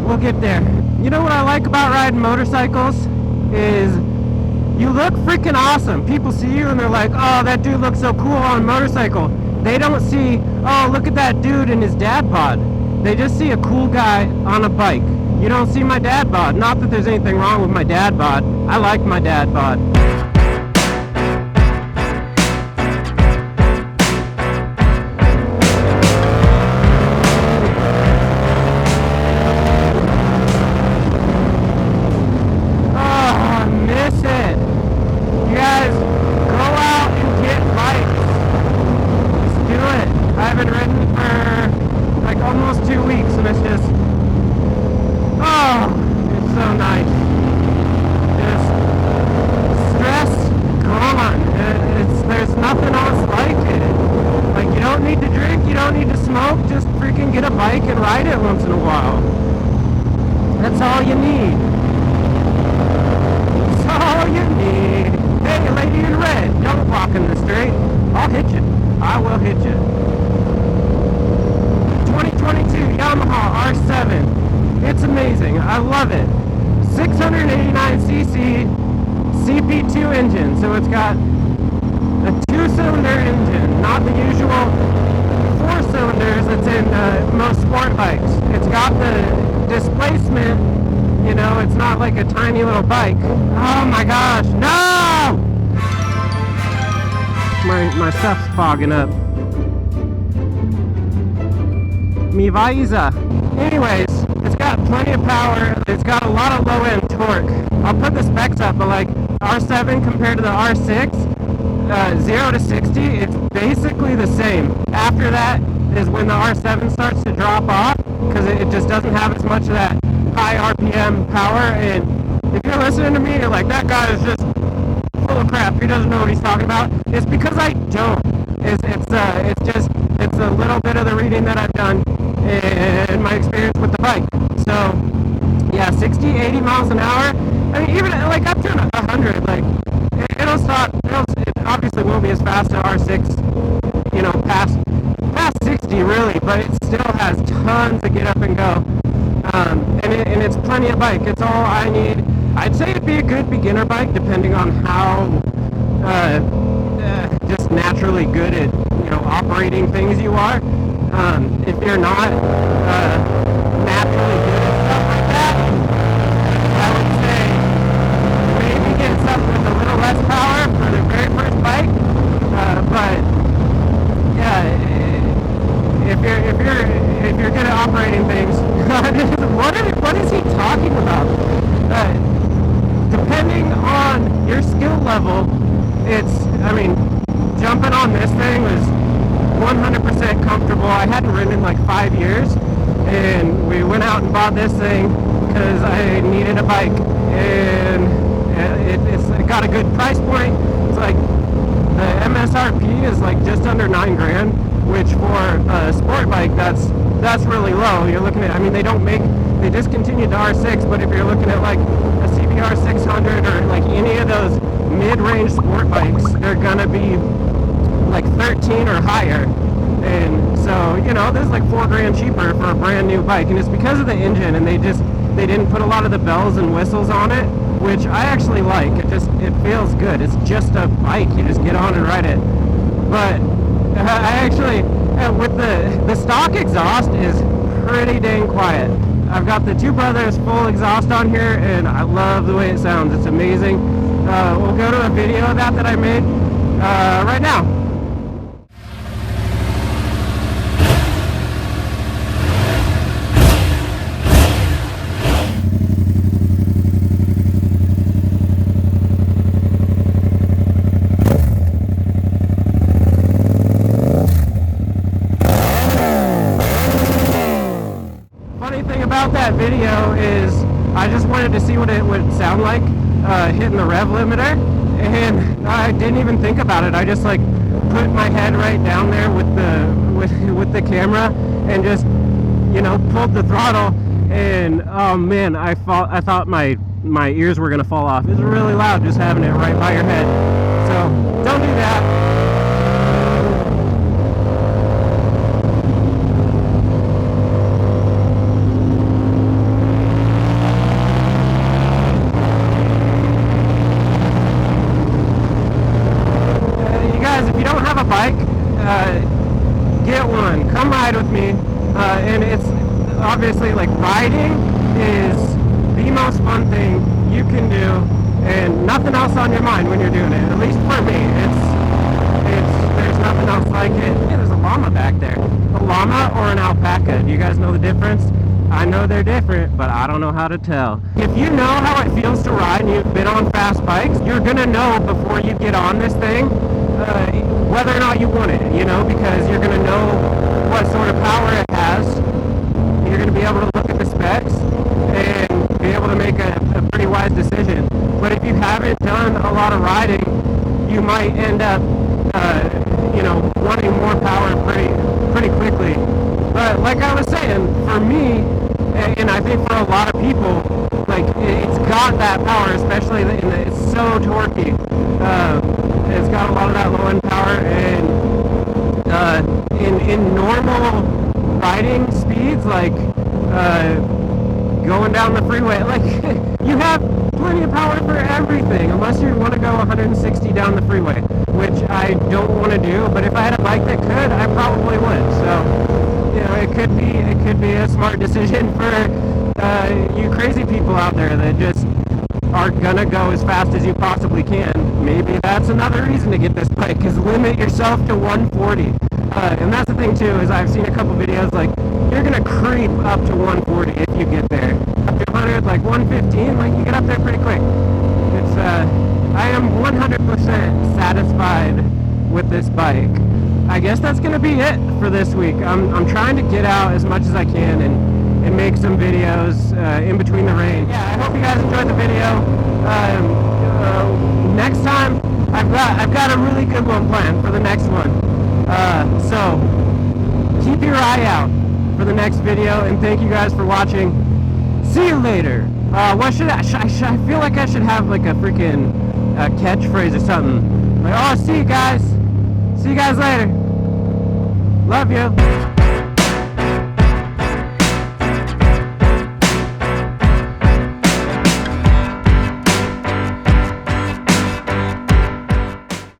We'll get there. You know what I like about riding motorcycles is you look freaking awesome. People see you and they're like, oh, that dude looks so cool on a motorcycle. They don't see, oh, look at that dude in his dad bod. They just see a cool guy on a bike. You don't see my dad bod. Not that there's anything wrong with my dad bod. I like my dad bod. Just freaking get a bike and ride it once in a while. That's all you need. That's all you need. Hey, lady in red, don't walk in the street. I'll hit you. I will hit you. 2022 Yamaha R7. It's amazing. I love it. 689cc CP2 engine. So it's got a 2-cylinder engine, not the usual 4 cylinders that's in most sport bikes. It's got the displacement, you know, it's not like a tiny little bike. Oh my gosh, no! My stuff's fogging up. Mi Vaiza. Anyways, it's got plenty of power, it's got a lot of low-end torque. I'll put the specs up, but like R7 compared to the R6, 0 to 60, it's basically the same. After that is when the R7 starts to drop off, because it just doesn't have as much of that high RPM power. And if you're listening to me, you're like, that guy is just full of crap, he doesn't know what he's talking about. It's because I don't. It's a little bit of the reading that I've done and my experience with the bike. So yeah, 60, 80 miles an hour. I mean, even like up to 100, like it'll stop. It obviously won't be as fast as R6, you know, past 60 really, but it still has tons to get up and go. And it's plenty of bike. It's all I need. I'd say it'd be a good beginner bike, depending on how just naturally good at, you know, operating things you are. If you're not naturally good at stuff like that, I would say maybe get something with a little less power for the very first bike. But yeah, if you're good at operating things, what is he talking about? Depending on your skill level, I mean, jumping on this thing was 100% comfortable. I hadn't ridden in like 5 years, and we went out and bought this thing because I needed a bike, and it got a good price point. It's like the MSRP is like just under $9 grand, which for a sport bike, that's really low. You're looking at, I mean, they discontinued the R6, but if you're looking at like a CBR 600 or like any of those mid-range sport bikes, they're gonna be like 13 or higher. And so, you know, this is like $4 grand cheaper for a brand new bike, and it's because of the engine, and they didn't put a lot of the bells and whistles on it, which I actually like. It feels good. It's just a bike. You just get on and ride it. But I actually, with the stock exhaust is pretty dang quiet. I've got the Two Brothers full exhaust on here, and I love the way it sounds. It's amazing. We'll go to a video of that I made right now. About that video is I just wanted to see what it would sound like hitting the rev limiter, and I didn't even think about it. I just like put my head right down there with the camera and just, you know, pulled the throttle, and oh man, I thought my ears were gonna fall off. It's really loud just having it right by your head. So don't do that. If you don't have a bike, get one. Come ride with me. And it's obviously, like, riding is the most fun thing you can do, and nothing else on your mind when you're doing it. At least for me, there's nothing else like it. Hey, there's a llama back there. A llama or an alpaca? Do you guys know the difference? I know they're different, but I don't know how to tell. If you know how it feels to ride and you've been on fast bikes, you're gonna know before you get on this thing whether or not you want it, you know, because you're going to know what sort of power it has. You're going to be able to look at the specs and be able to make a pretty wise decision. But if you haven't done a lot of riding, you might end up, you know, wanting more power pretty quickly. But like I was saying, for me, and I think for a lot of people, like, it's got that power, especially it's so torquey. It's got a lot of that low end power, and in normal riding speeds, like going down the freeway, like you have plenty of power for everything, unless you want to go 160 down the freeway, which I don't want to do. But if I had a bike that could, I probably would. So, you know, it could be a smart decision for you crazy people out there that just are gonna go as fast as you possibly can. Maybe that's another reason to get this bike, is limit yourself to 140. And that's the thing too, is I've seen a couple videos, like, you're gonna creep up to 140 if you get there. Up to 100, like 115, like, you get up there pretty quick. It's I am 100% satisfied with this bike. I guess that's gonna be it for this week. I'm trying to get out as much as I can and make some videos in between the rain. Yeah, I hope you guys enjoyed the video. Next time, I've got a really good one planned for the next one. So keep your eye out for the next video, and thank you guys for watching. See you later. What should I feel like I should have like a freaking catchphrase or something. Like, oh, see you guys later. Love you.